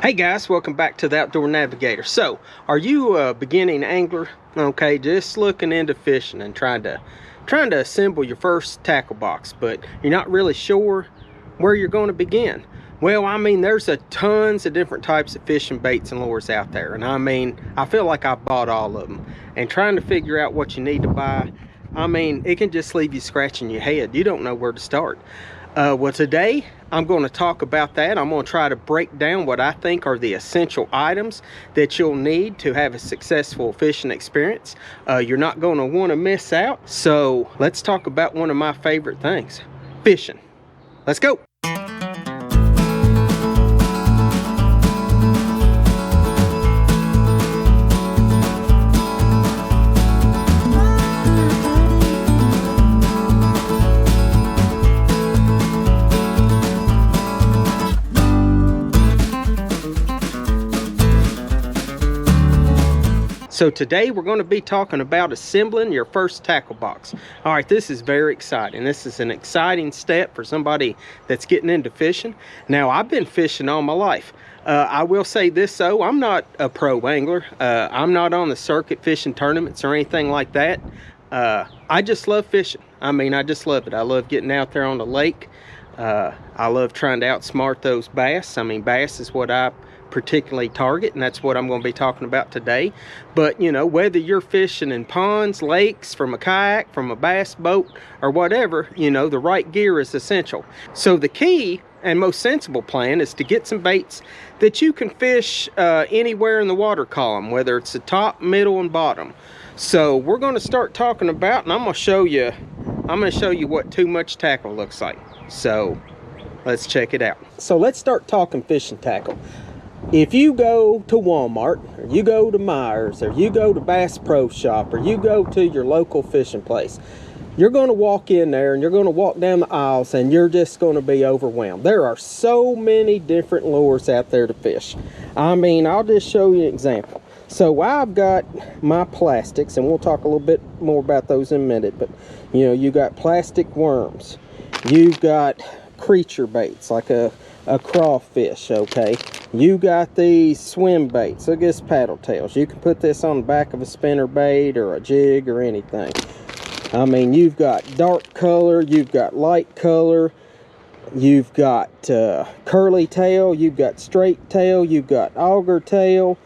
Hey guys, welcome back to the Outdoor Navigator. So, are you a beginning angler? Okay, just looking into fishing and trying to assemble your first tackle box, but you're not really sure where you're going to begin. Well, I mean, there's tons of different types of fishing baits and lures out there, and I mean, I feel like I've bought all of them. And trying to figure out what you need to buy, I mean, it can just leave you scratching your head. You don't know where to start. Well, today I'm going to talk about that. I'm going to try to break down what I think are the essential items that you'll need to have a successful fishing experience. You're not going to want to miss out. So let's talk about one of my favorite things, fishing. Let's go. So today we're going to be talking about assembling your first tackle box. All right, this is very exciting. This is an exciting step for somebody that's getting into fishing. Now, I've been fishing all my life. I will say this though, I'm not a pro angler. I'm not on the circuit fishing tournaments or anything like that. I just love fishing. I mean, I just love it. I love getting out there on the lake. I love trying to outsmart those bass. I mean, bass is what I particularly target, and that's what I'm going to be talking about today. But you know, whether you're fishing in ponds, lakes, from a kayak, from a bass boat, or whatever, you know, the right gear is essential. So the key and most sensible plan is to get some baits that you can fish anywhere in the water column, whether it's the top, middle, and bottom. So we're going to start talking about, and I'm going to show you what too much tackle looks like. So let's check it out. So let's start talking fishing tackle. If you go to Walmart, or you go to Myers, or you go to Bass Pro Shop, or you go to your local fishing place, you're going to walk in there and you're going to walk down the aisles and you're just going to be overwhelmed. There are so many different lures out there to fish. I mean, I'll just show you an example. So I've got my plastics, and we'll talk a little bit more about those in a minute, but you know, you got plastic worms. You've got creature baits like a crawfish, okay? You got these swim baits. Look at this paddle tails. You can put this on the back of a spinner bait or a jig or anything. I mean, you've got dark color, you've got light color, you've got curly tail, you've got straight tail, you've got auger tail.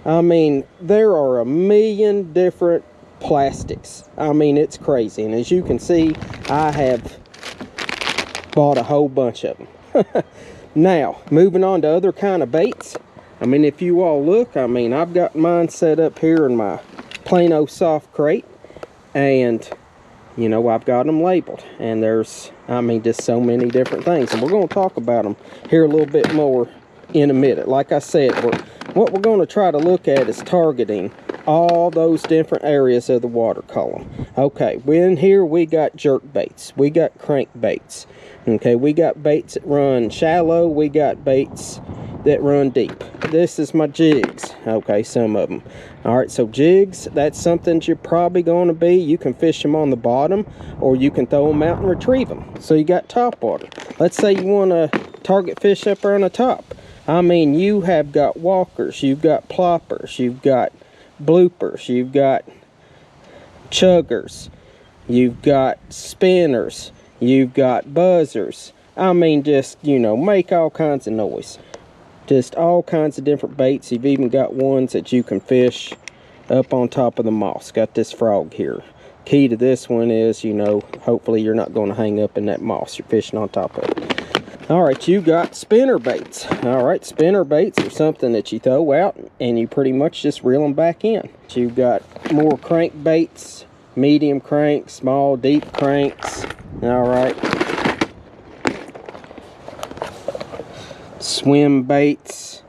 I mean, there are a million different plastics. I mean, it's crazy. And as you can see, I have bought a whole bunch of them. Now, moving on to other kind of baits. I mean, if you all look, I mean, I've got mine set up here in my plain old soft crate. And, you know, I've got them labeled. And there's, I mean, just so many different things. And we're going to talk about them here a little bit more in a minute. Like I said, what we're going to try to look at is targeting all those different areas of the water column. Okay, in here we got jerk baits, we got crank baits. Okay, we got baits that run shallow, we got baits that run deep. This is my jigs, okay, some of them. All right, so jigs, that's something you're probably going to be. You can fish them on the bottom, or you can throw them out and retrieve them. So you got top water. Let's say you want to target fish up there on the top. I mean, you have got walkers, you've got ploppers, you've got bloopers, you've got chuggers, you've got spinners, you've got buzzers. I mean, just, you know, make all kinds of noise. Just all kinds of different baits. You've even got ones that you can fish up on top of the moss. Got this frog here. Key to this one is, you know, hopefully you're not going to hang up in that moss. You're fishing on top of it. All right, you got spinner baits. All right, spinner baits are something that you throw out and you pretty much just reel them back in. You've got more crank baits, medium cranks, small, deep cranks. All right. Swim baits.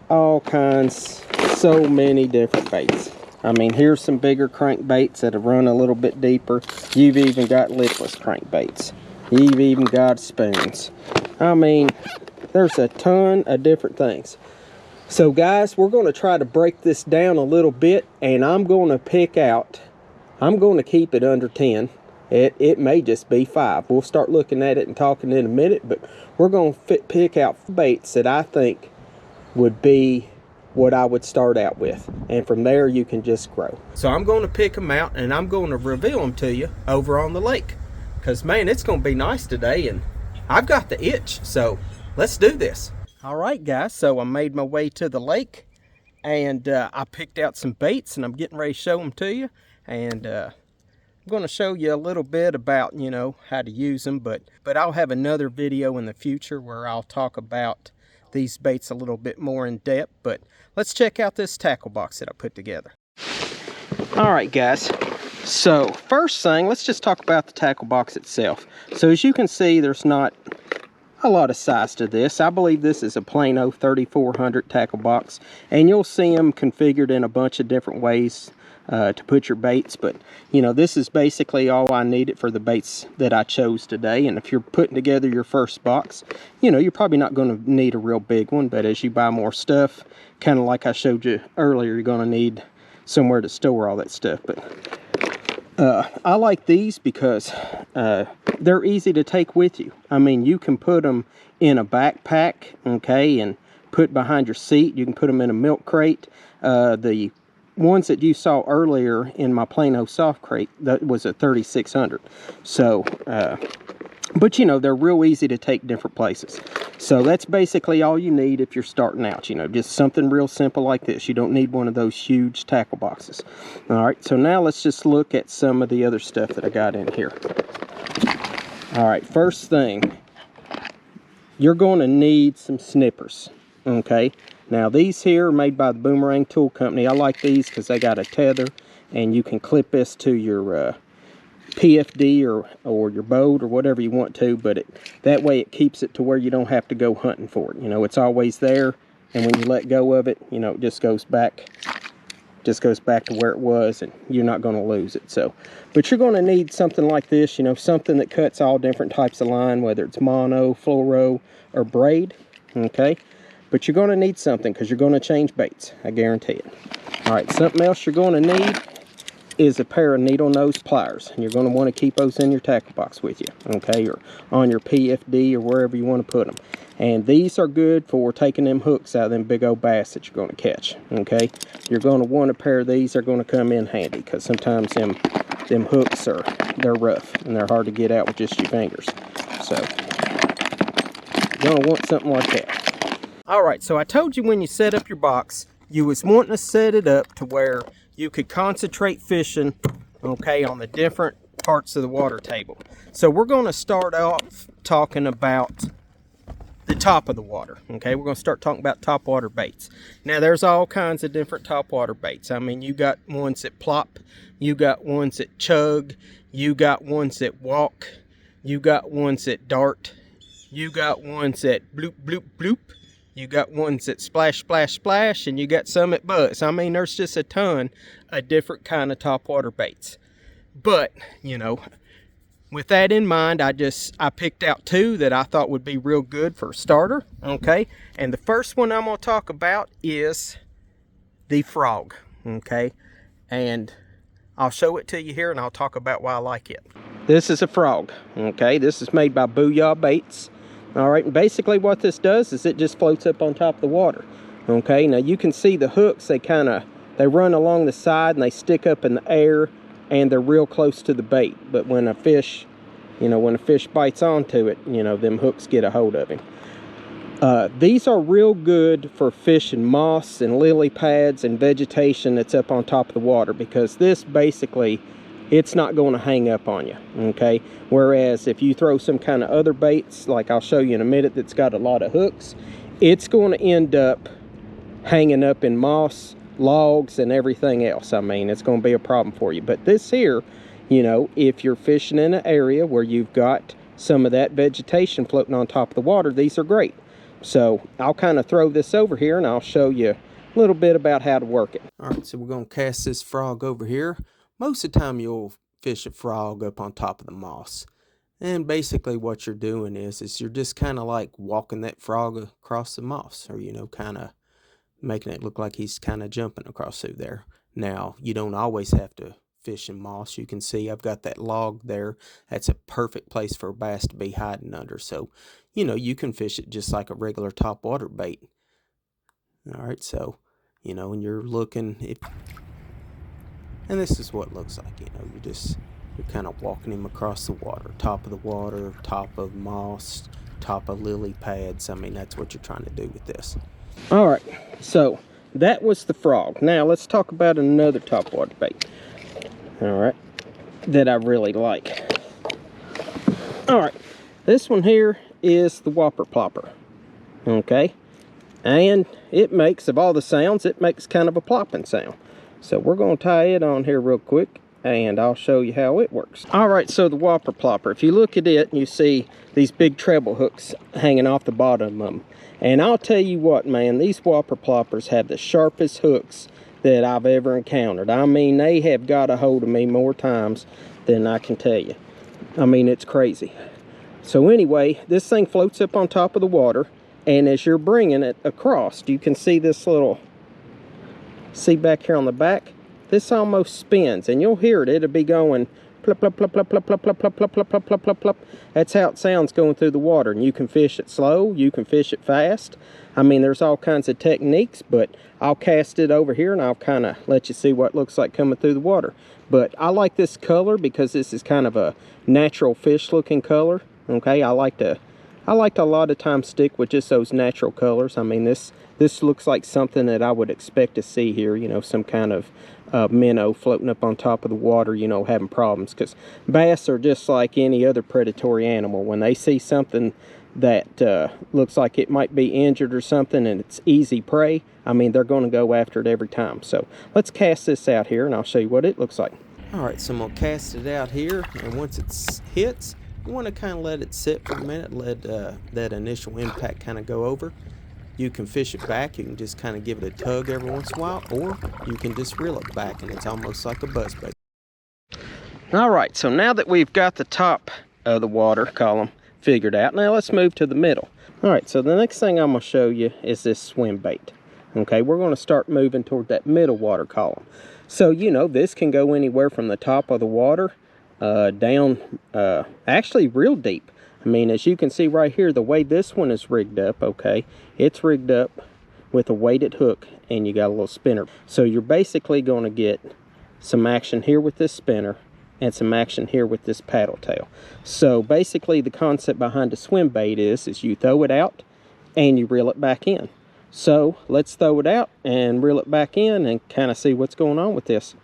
All kinds, so many different baits. I mean, here's some bigger crank baits that have run a little bit deeper. You've even got lipless crank baits. You've even got spoons. I mean, there's a ton of different things. So guys, we're going to try to break this down a little bit, and I'm going to pick out, I'm going to keep it under 10. It may just be 5. We'll start looking at it and talking in a minute, but we're going to pick out baits that I think would be what I would start out with, and from there you can just grow. So I'm going to pick them out and I'm going to reveal them to you over on the lake, because man, it's going to be nice today and I've got the itch, so let's do this. All right guys, so I made my way to the lake and I picked out some baits and I'm getting ready to show them to you, and I'm going to show you a little bit about, you know, how to use them, but I'll have another video in the future where I'll talk about these baits a little bit more in depth. But let's check out this tackle box that I put together. All right guys, so first thing, let's just talk about the tackle box itself. So as you can see, there's not a lot of size to this. I believe this is a plain old 3400 tackle box, and you'll see them configured in a bunch of different ways to put your baits, but you know, this is basically all I needed for the baits that I chose today. And if you're putting together your first box, you know, you're probably not going to need a real big one, but as you buy more stuff, kind of like I showed you earlier, you're going to need somewhere to store all that stuff. But I like these because they're easy to take with you. I mean, you can put them in a backpack, okay, and put behind your seat. You can put them in a milk crate. The ones that you saw earlier in my plain old soft crate, that was a 3600. So but you know, they're real easy to take different places. So that's basically all you need if you're starting out, you know, just something real simple like this. You don't need one of those huge tackle boxes. All right, so now let's just look at some of the other stuff that I got in here. All right, first thing, you're going to need some snippers, okay? Now these here are made by the Boomerang Tool Company. I like these because they got a tether and you can clip this to your PFD or your boat or whatever you want to, but that way it keeps it to where you don't have to go hunting for it. You know, it's always there, and when you let go of it, you know, it just goes back to where it was, and you're not going to lose it. So, but you're going to need something like this, you know, something that cuts all different types of line, whether it's mono, fluoro, or braid, okay? But you're going to need something because you're going to change baits, I guarantee it. All right, something else you're going to need is a pair of needle nose pliers, and you're going to want to keep those in your tackle box with you, okay, or on your PFD or wherever you want to put them. And these are good for taking them hooks out of them big old bass that you're going to catch, okay? You're going to want a pair of these. They're going to come in handy because sometimes them hooks they're rough and they're hard to get out with just your fingers. So you're going to want something like that. All right, so I told you when you set up your box, you was wanting to set it up to where you could concentrate fishing, okay, on the different parts of the water table. So we're going to start off talking about the top of the water, okay? We're going to start talking about top water baits. Now, there's all kinds of different top water baits. I mean, you got ones that plop, you got ones that chug, you got ones that walk, you got ones that dart, you got ones that bloop, bloop, bloop. You got ones that splash, splash, splash, and you got some that buzz. I mean, there's just a ton of different kind of topwater baits. But, you know, with that in mind, I picked out 2 that I thought would be real good for a starter, okay? And the first one I'm going to talk about is the frog, okay? And I'll show it to you here, and I'll talk about why I like it. This is a frog, okay? This is made by Booyah Baits. All right, and basically what this does is it just floats up on top of the water, okay? Now you can see the hooks, they run along the side and they stick up in the air and they're real close to the bait. But when a fish, you know, when a fish bites onto it, you know, them hooks get a hold of him. These are real good for fishing moss and lily pads and vegetation that's up on top of the water, because this basically, it's not going to hang up on you, okay? Whereas if you throw some kind of other baits, like I'll show you in a minute, that's got a lot of hooks, it's going to end up hanging up in moss, logs, and everything else. I mean, it's going to be a problem for you. But this here, you know, if you're fishing in an area where you've got some of that vegetation floating on top of the water, these are great. So I'll kind of throw this over here and I'll show you a little bit about how to work it. All right, so we're going to cast this frog over here. Most of the time you'll fish a frog up on top of the moss. And basically what you're doing is you're just kind of like walking that frog across the moss, or, you know, kind of making it look like he's kind of jumping across through there. Now, you don't always have to fishing moss. You can see I've got that log there. That's a perfect place for a bass to be hiding under. So, you know, you can fish it just like a regular top water bait. All right, so, you know, when you're looking, and this is what it looks like, you know, you're kind of walking him across the water, top of the water, top of moss, top of lily pads. I mean, that's what you're trying to do with this. All right, so that was the frog. Now let's talk about another top water bait, all right, that I really like. All right, this one here is the whopper plopper, okay, and it makes, of all the sounds, it makes kind of a plopping sound. So we're going to tie it on here real quick and I'll show you how it works. All right, so the whopper plopper, if you look at it, you see these big treble hooks hanging off the bottom of them. And I'll tell you what, man, these whopper ploppers have the sharpest hooks that I've ever encountered. I mean, they have got a hold of me more times than I can tell you. I mean, it's crazy. So anyway, this thing floats up on top of the water, and as you're bringing it across, you can see this little, see back here on the back, this almost spins, and you'll hear it. It'll be going plop, plop, plop, plop, plop, plop, plop, plop, plop, plop, plop, plop, plop, plop. That's how it sounds going through the water. And you can fish it slow, you can fish it fast. I mean, there's all kinds of techniques, but I'll cast it over here and I'll kind of let you see what it looks like coming through the water. But I like this color because this is kind of a natural fish looking color. Okay, I like to a lot of times stick with just those natural colors. I mean, this looks like something that I would expect to see here, you know, some kind of minnow floating up on top of the water, you know, having problems. Because bass are just like any other predatory animal. When they see something that looks like it might be injured or something and it's easy prey, I mean, they're going to go after it every time. So let's cast this out here and I'll show you what it looks like. All right, so I'm going to cast it out here, and once it hits, you want to kind of let it sit for a minute, let that initial impact kind of go over. You can fish it back. You can just kind of give it a tug every once in a while, or you can just reel it back, and it's almost like a buzzbait. All right, so now that we've got the top of the water column figured out, now let's move to the middle. All right, so the next thing I'm going to show you is this swim bait. Okay, we're going to start moving toward that middle water column. So, you know, this can go anywhere from the top of the water down actually real deep. I mean, as you can see right here, the way this one is rigged up, okay, it's rigged up with a weighted hook and you got a little spinner. So you're basically going to get some action here with this spinner and some action here with this paddle tail. So basically the concept behind a swim bait is you throw it out and you reel it back in. So let's throw it out and reel it back in and kind of see what's going on with this.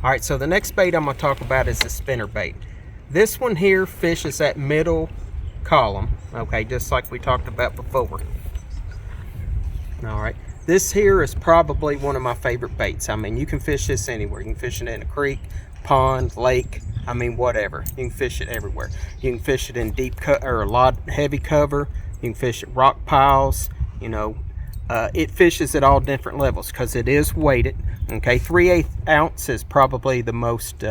All right, so the next bait I'm going to talk about is the spinner bait. This one here fishes that middle column, okay, just like we talked about before. All right, this here is probably one of my favorite baits. I mean, you can fish this anywhere. You can fish it in a creek, pond, lake, I mean, whatever. You can fish it everywhere. You can fish it in deep or a lot heavy cover. You can fish at rock piles, you know. It fishes at all different levels because it is weighted. Okay, 3/8 ounce is probably the most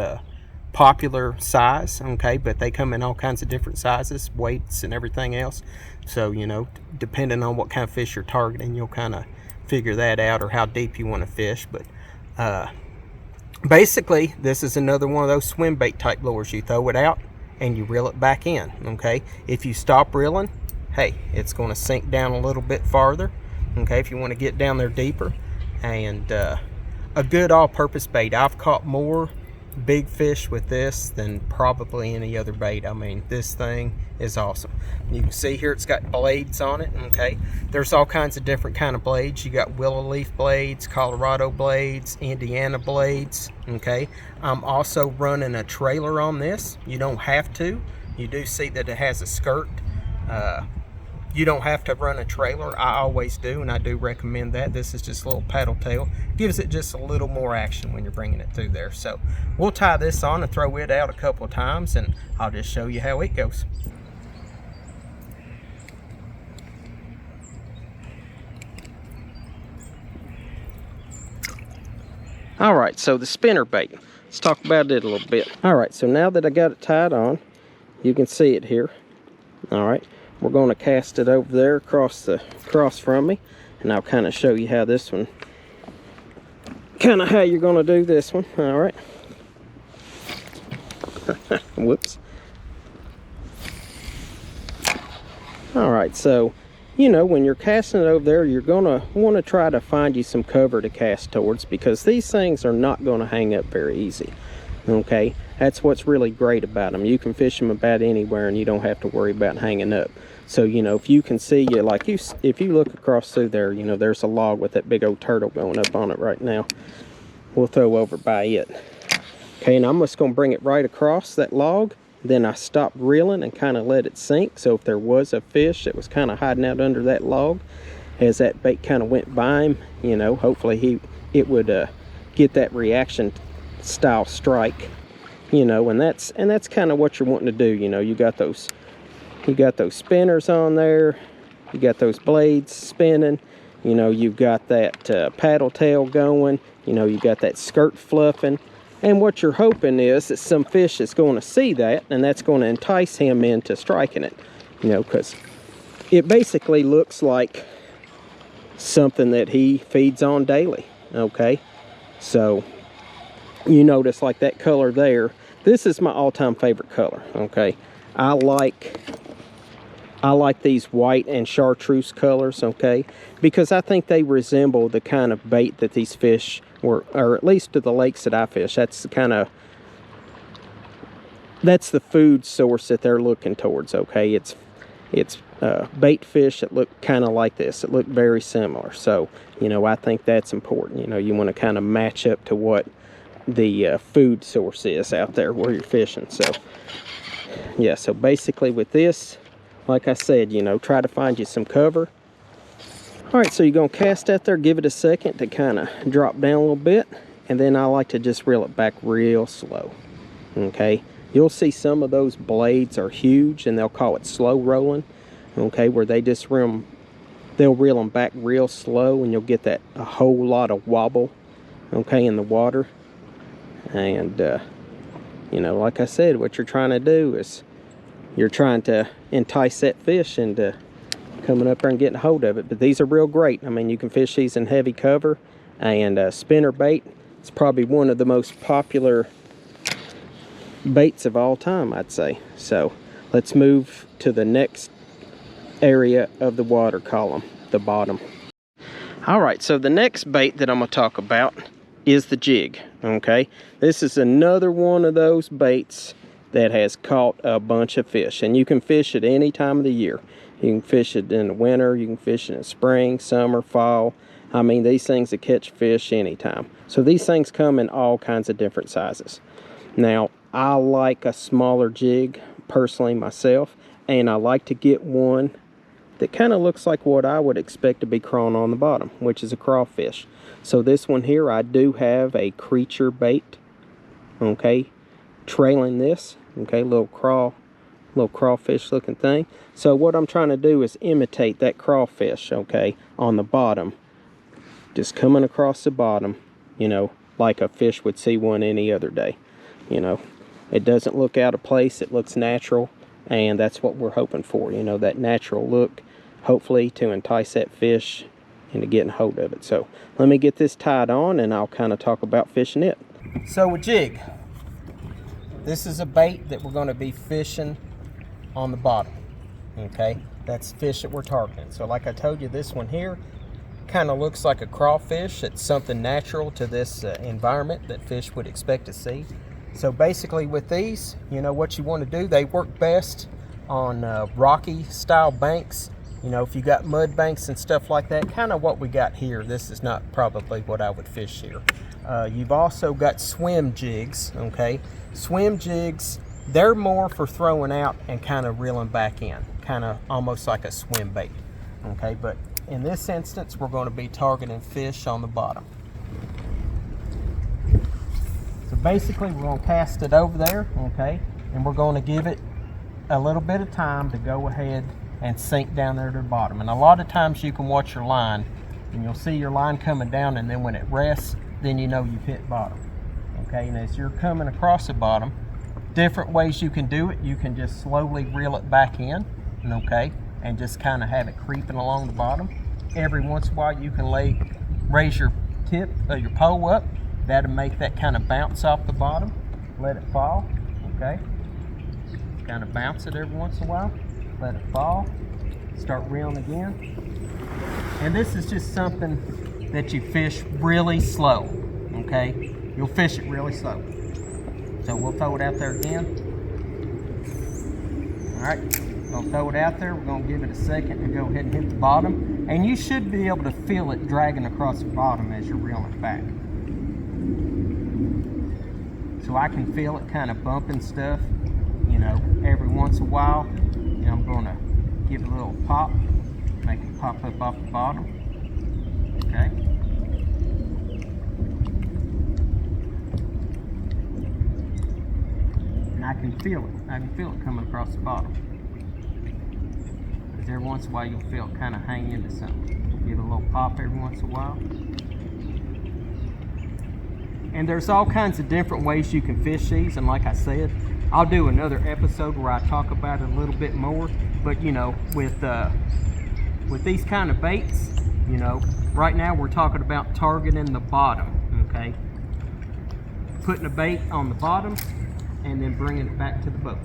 popular size. Okay, but they come in all kinds of different sizes, weights, and everything else. So, you know, depending on what kind of fish you're targeting, you'll kind of figure that out, or how deep you want to fish. But basically, this is another one of those swim bait type lures. You throw it out and you reel it back in. Okay, if you stop reeling, hey, it's going to sink down a little bit farther. Okay, if you want to get down there deeper. And a good all-purpose bait. I've caught more big fish with this than probably any other bait. I mean, this thing is awesome. You can see here it's got blades on it. Okay, there's all kinds of different kind of blades. You got willow leaf blades, Colorado blades, Indiana blades. Okay, I'm also running a trailer on this. You don't have to. You do see that it has a skirt You don't have to run a trailer. I always do, and I do recommend that. This is just a little paddle tail. Gives it just a little more action when you're bringing it through there. So we'll tie this on and throw it out a couple of times, and I'll just show you how it goes. All right, so the spinner bait. Let's talk about it a little bit. All right, so now that I got it tied on, you can see it here. All right, we're going to cast it over there across from me, and I'll kind of show you how this one, kind of how you're going to do this one. All right. Whoops. All right, so you know, when you're casting it over there, you're going to want to try to find you some cover to cast towards, because these things are not going to hang up very easy. Okay, that's what's really great about them. You can fish them about anywhere and you don't have to worry about hanging up. So, you know, if you can see, if you look across through there, you know, there's a log with that big old turtle going up on it right now. We'll throw over by it. Okay, and I'm just going to bring it right across that log. Then I stopped reeling and kind of let it sink. So if there was a fish that was kind of hiding out under that log, as that bait kind of went by him, you know, hopefully it would get that reaction style strike, you know, and that's kind of what you're wanting to do. You know, you got those spinners on there, you got those blades spinning, you know, you've got that paddle tail going, you know, you got that skirt fluffing. And what you're hoping is that some fish is going to see that, and that's going to entice him into striking it, you know, because it basically looks like something that he feeds on daily. Okay, so you notice like that color there, this is my all-time favorite color. Okay, I like these white and chartreuse colors, okay, because I think they resemble the kind of bait that these fish or at least to the lakes that I fish, that's the food source that they're looking towards. Okay, it's bait fish that look kind of like this, that look very similar. So, you know, I think that's important. You know, you want to kind of match up to what the food source is out there where you're fishing. So yeah, so basically with this, like I said, you know, try to find you some cover. All right, so you're going to cast out there, give it a second to kind of drop down a little bit, and then I like to just reel it back real slow. Okay, you'll see some of those blades are huge, and they'll call it slow rolling. Okay, where they just they'll reel them back real slow, and you'll get that a whole lot of wobble, okay, in the water. And you know, like I said, what you're trying to do is you're trying to entice that fish into coming up there and getting a hold of it. But these are real great. I mean, you can fish these in heavy cover, and spinner bait is probably one of the most popular baits of all time, I'd say. So let's move to the next area of the water column, the bottom. All right, so the next bait that I'm going to talk about is the jig. Okay, this is another one of those baits that has caught a bunch of fish, and you can fish it any time of the year. You can fish it in the winter, you can fish it in spring, summer, fall. I mean, these things that catch fish anytime. So these things come in all kinds of different sizes. Now, I like a smaller jig personally myself, and I like to get one that kind of looks like what I would expect to be crawling on the bottom, which is a crawfish. So this one here, I do have a creature bait, okay, trailing this, okay, little crawfish looking thing. So what I'm trying to do is imitate that crawfish, okay, on the bottom, just coming across the bottom, you know, like a fish would see one any other day. You know, it doesn't look out of place, it looks natural, and that's what we're hoping for, you know, that natural look, hopefully to entice that fish into getting hold of it. So let me get this tied on, and I'll kind of talk about fishing it. So a jig, this is a bait that we're going to be fishing on the bottom. Okay, that's fish that we're targeting. So like I told you, this one here kind of looks like a crawfish. It's something natural to this environment that fish would expect to see. So basically with these, you know, what you want to do, they work best on rocky style banks. You know, if you got mud banks and stuff like that, kind of what we got here. This is not probably what I would fish here. You've also got swim jigs, okay? Swim jigs, they're more for throwing out and kind of reeling back in. kind of almost like a swim bait. Okay, but in this instance, we're going to be targeting fish on the bottom. So basically, we're going to cast it over there, okay, and we're going to give it a little bit of time to go ahead and sink down there to the bottom. And a lot of times you can watch your line, and you'll see your line coming down, and then when it rests, then you know you've hit bottom. Okay, and as you're coming across the bottom, different ways you can do it. You can just slowly reel it back in, okay, and just kind of have it creeping along the bottom. Every once in a while you can raise your tip of your pole up. That'll make that kind of bounce off the bottom. Let it fall, okay. Kind of bounce it every once in a while. Let it fall. Start reeling again. And this is just something that you fish really slow, okay. You'll fish it really slow. So we'll throw it out there again. All right. We'll throw it out there. We're going to give it a second to go ahead and hit the bottom. And you should be able to feel it dragging across the bottom as you're reeling it back. So I can feel it kind of bumping stuff, you know, every once in a while. And I'm going to give it a little pop, make it pop up off the bottom. Okay. And I can feel it. I can feel it coming across the bottom. Because every once in a while you'll feel it kind of hang into something. Give it a little pop every once in a while. And there's all kinds of different ways you can fish these. And like I said, I'll do another episode where I talk about it a little bit more. But you know, with these kind of baits, you know, right now we're talking about targeting the bottom. Okay, putting a bait on the bottom and then bringing it back to the boat.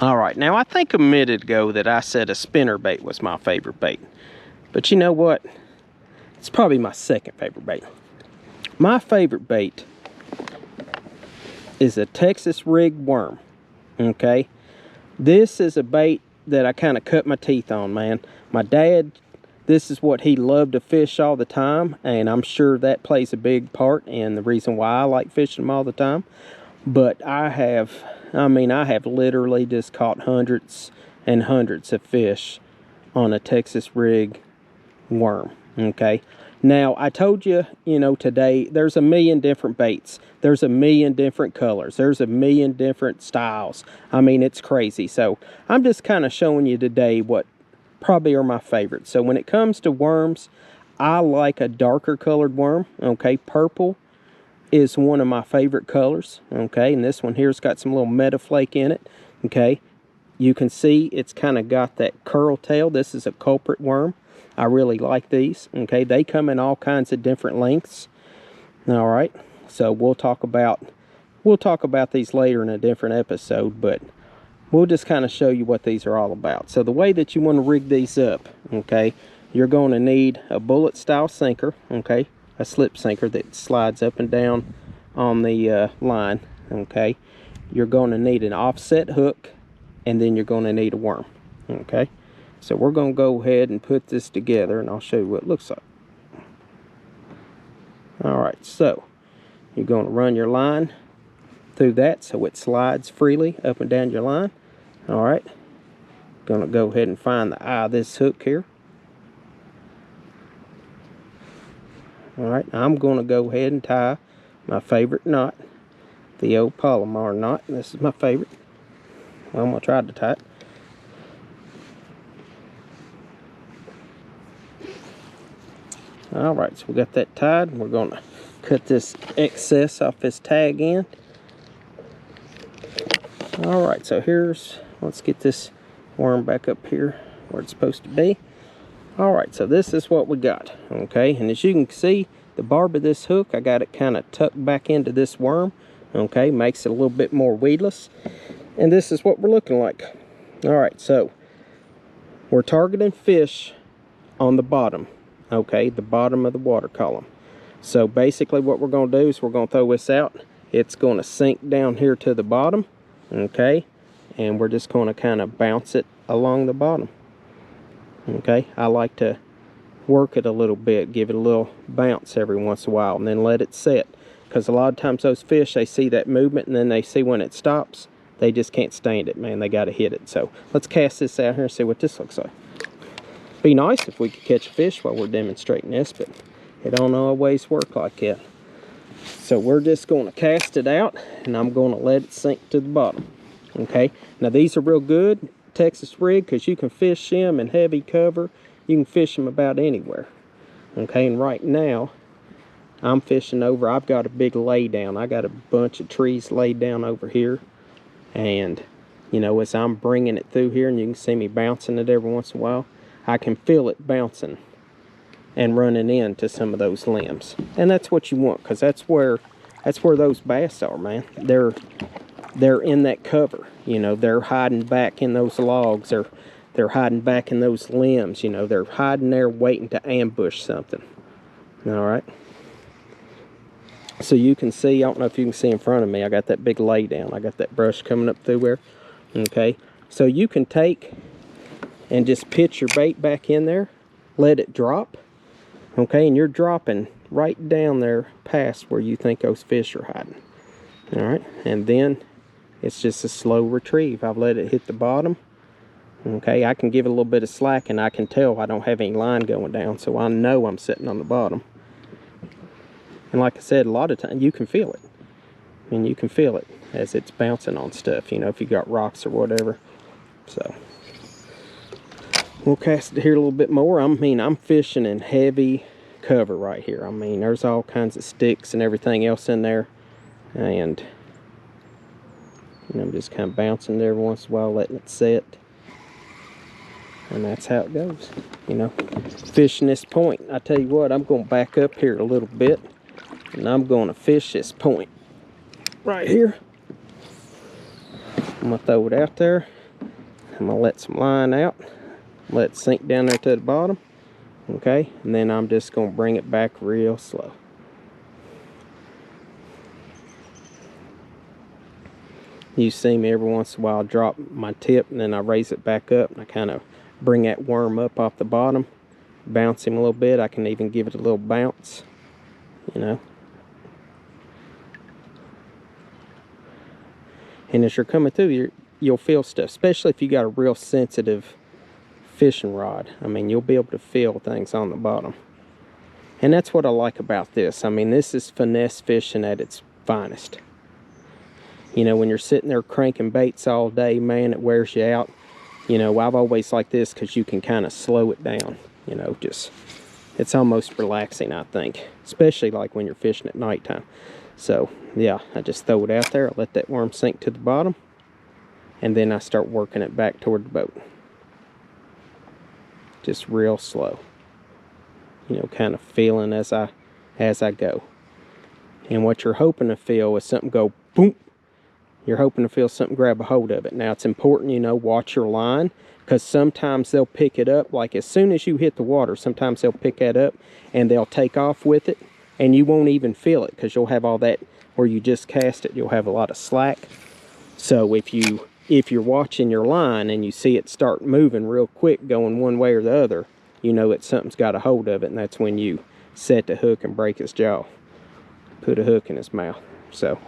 All right, now I think a minute ago that I said a spinner bait was my favorite bait. But you know what? It's probably my second favorite bait. My favorite bait is a Texas rig worm, okay? This is a bait that I kind of cut my teeth on, man. My dad, this is what he loved to fish all the time, and I'm sure that plays a big part in the reason why I like fishing them all the time. But I have literally just caught hundreds and hundreds of fish on a Texas rig worm, okay? Now, I told you, you know, today, there's a million different baits. There's a million different colors. There's a million different styles. I mean, it's crazy. So, I'm just kind of showing you today what probably are my favorites. So, when it comes to worms, I like a darker colored worm, okay? Purple is one of my favorite colors, okay? And this one here's got some little metaflake in it, okay? You can see it's kind of got that curl tail. This is a culprit worm. I really like these, okay? They come in all kinds of different lengths. All right, so we'll talk about these later in a different episode, but we'll just kind of show you what these are all about. So the way that you want to rig these up, okay, you're going to need a bullet style sinker, okay, a slip sinker that slides up and down on the line, okay. You're going to need an offset hook, and then you're going to need a worm, okay. So we're going to go ahead and put this together, and I'll show you what it looks like. Alright, so you're going to run your line through that so it slides freely up and down your line. Alright, going to go ahead and find the eye of this hook here. Alright, I'm going to go ahead and tie my favorite knot, the old Palomar knot. This is my favorite. I'm going to try to tie it. Alright, so we got that tied. We're going to cut this excess off this tag end. Alright, so let's get this worm back up here where it's supposed to be. Alright, so this is what we got, okay? And as you can see, the barb of this hook, I got it kind of tucked back into this worm, okay? Makes it a little bit more weedless. And this is what we're looking like. Alright, so we're targeting fish on the bottom. Okay, the bottom of the water column. So basically what we're going to do is we're going to throw this out. It's going to sink down here to the bottom, okay, and we're just going to kind of bounce it along the bottom. Okay, I like to work it a little bit, give it a little bounce every once in a while, and then let it set, because a lot of times those fish, they see that movement and then they see when it stops, They just can't stand it, man. They got to hit it. So let's cast this out here and see what this looks like. Be nice if we could catch a fish while we're demonstrating this, but it don't always work like that. So we're just going to cast it out, and I'm going to let it sink to the bottom. Okay, now these are real good Texas rig, because you can fish them in heavy cover. You can fish them about anywhere. Okay, and right now I'm fishing over, I've got a big lay down. I got a bunch of trees laid down over here, and you know, as I'm bringing it through here, and you can see me bouncing it every once in a while, I can feel it bouncing and running into some of those limbs. And that's what you want, because that's where those bass are, man. They're in that cover. You know, they're hiding back in those logs. They're hiding back in those limbs. You know, they're hiding there waiting to ambush something. All right. So you can see, I don't know if you can see in front of me, I got that big lay down. I got that brush coming up through there. Okay. So you can take and just pitch your bait back in there, let it drop. Okay, and you're dropping right down there past where you think those fish are hiding. All right, and then it's just a slow retrieve. I've let it hit the bottom. Okay, I can give it a little bit of slack, and I can tell I don't have any line going down, so I know I'm sitting on the bottom. And like I said, a lot of times you can feel it. I mean, you can feel it as it's bouncing on stuff, you know, if you got rocks or whatever. So we'll cast it here a little bit more. I mean, I'm fishing in heavy cover right here. I mean, there's all kinds of sticks and everything else in there. And I'm just kind of bouncing there every once in a while, letting it set. And that's how it goes, you know. Fishing this point, I tell you what, I'm going to back up here a little bit. And I'm going to fish this point right here. I'm going to throw it out there. I'm going to let some line out. Let it sink down there to the bottom. Okay, and then I'm just going to bring it back real slow. You see me every once in a while drop my tip, and then I raise it back up, and I kind of bring that worm up off the bottom, bounce him a little bit. I can even give it a little bounce, you know. And as you're coming through, you'll feel stuff, especially if you got a real sensitive fishing rod. I mean, you'll be able to feel things on the bottom. And that's what I like about this. I mean, this is finesse fishing at its finest. You know, when you're sitting there cranking baits all day, man, it wears you out. You know, I've always liked this because you can kind of slow it down. You know, just, it's almost relaxing, I think. Especially like when you're fishing at nighttime. So, yeah, I just throw it out there. I let that worm sink to the bottom. And then I start working it back toward the boat. Just real slow. You know, kind of feeling as I go. And what you're hoping to feel is something go boom. You're hoping to feel something grab a hold of it. Now, it's important, you know, watch your line, because sometimes they'll pick it up. Like as soon as you hit the water, sometimes they'll pick that up and they'll take off with it, and you won't even feel it, because you'll have all that where you just cast it. You'll have a lot of slack. So if you're watching your line and you see it start moving real quick, going one way or the other, you know that something's got a hold of it, and that's when you set the hook and break his jaw. Put a hook in his mouth. So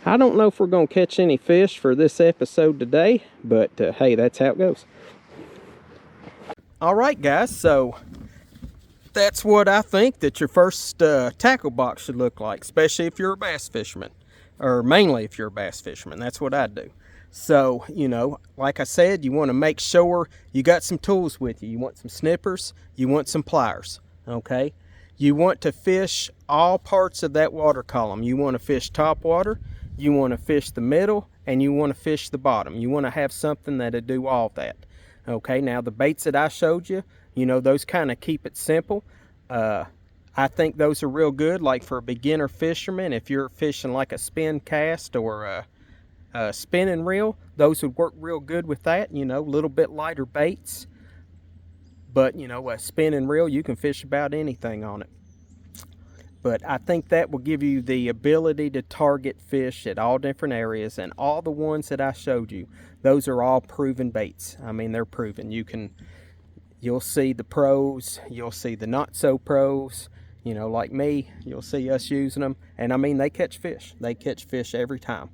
I don't know if we're going to catch any fish for this episode today, but hey, that's how it goes. All right, guys, so that's what I think that your first tackle box should look like, especially if you're a bass fisherman, or mainly if you're a bass fisherman. That's what I do. So, you know, like I said, you want to make sure you got some tools with you. You want some snippers, you want some pliers, okay? You want to fish all parts of that water column. You want to fish top water, you want to fish the middle, and you want to fish the bottom. You want to have something that'll do all that. Okay, now the baits that I showed you, you know, those kind of keep it simple. I think those are real good, like for a beginner fisherman. If you're fishing like a spin cast or a spinning reel, those would work real good with that. You know, a little bit lighter baits. But, you know, a spinning reel, you can fish about anything on it. But I think that will give you the ability to target fish at all different areas. And all the ones that I showed you, those are all proven baits. I mean, they're proven. You'll see the pros, you'll see the not so pros. You know, like me, you'll see us using them. And I mean, they catch fish. They catch fish every time.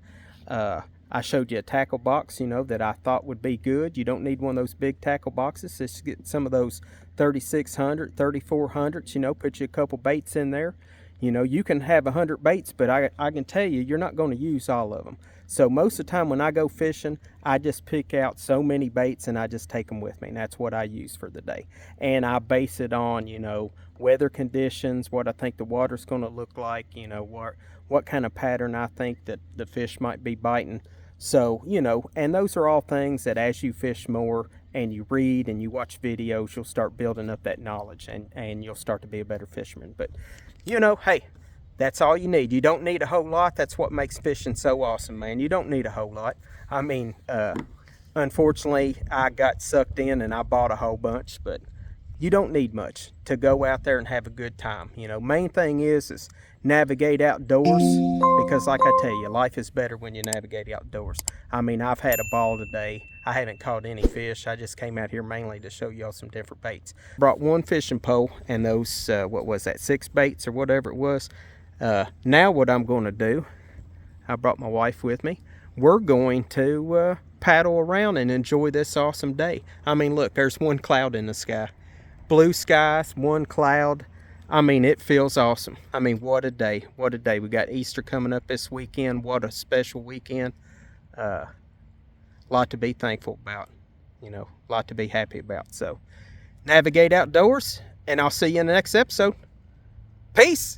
I showed you a tackle box, you know, that I thought would be good. You don't need one of those big tackle boxes. Just get some of those 3600, 3400s, you know, put you a couple baits in there. You know, you can have 100 baits, but I can tell you, you're not going to use all of them. So most of the time when I go fishing, I just pick out so many baits and I just take them with me. And that's what I use for the day. And I base it on, you know, weather conditions, what I think the water's going to look like, you know, what kind of pattern I think that the fish might be biting. So, you know, and those are all things that as you fish more and you read and you watch videos, you'll start building up that knowledge and you'll start to be a better fisherman. But, you know, hey, that's all you need. You don't need a whole lot. That's what makes fishing so awesome, man. You don't need a whole lot. I mean, unfortunately, I got sucked in and I bought a whole bunch, but you don't need much to go out there and have a good time. You know, main thing is navigate outdoors, because like I tell you, life is better when you navigate outdoors. I mean, I've had a ball today. I haven't caught any fish. I just came out here mainly to show y'all some different baits. Brought one fishing pole and those, what was that, 6 baits or whatever it was. Now what I'm going to do, I brought my wife with me. We're going to paddle around and enjoy this awesome day. I mean, look, there's one cloud in the sky. Blue skies, one cloud. I mean, it feels awesome. I mean, what a day. What a day. We got Easter coming up this weekend. What a special weekend. A lot to be thankful about. You know, a lot to be happy about. So, navigate outdoors, and I'll see you in the next episode. Peace.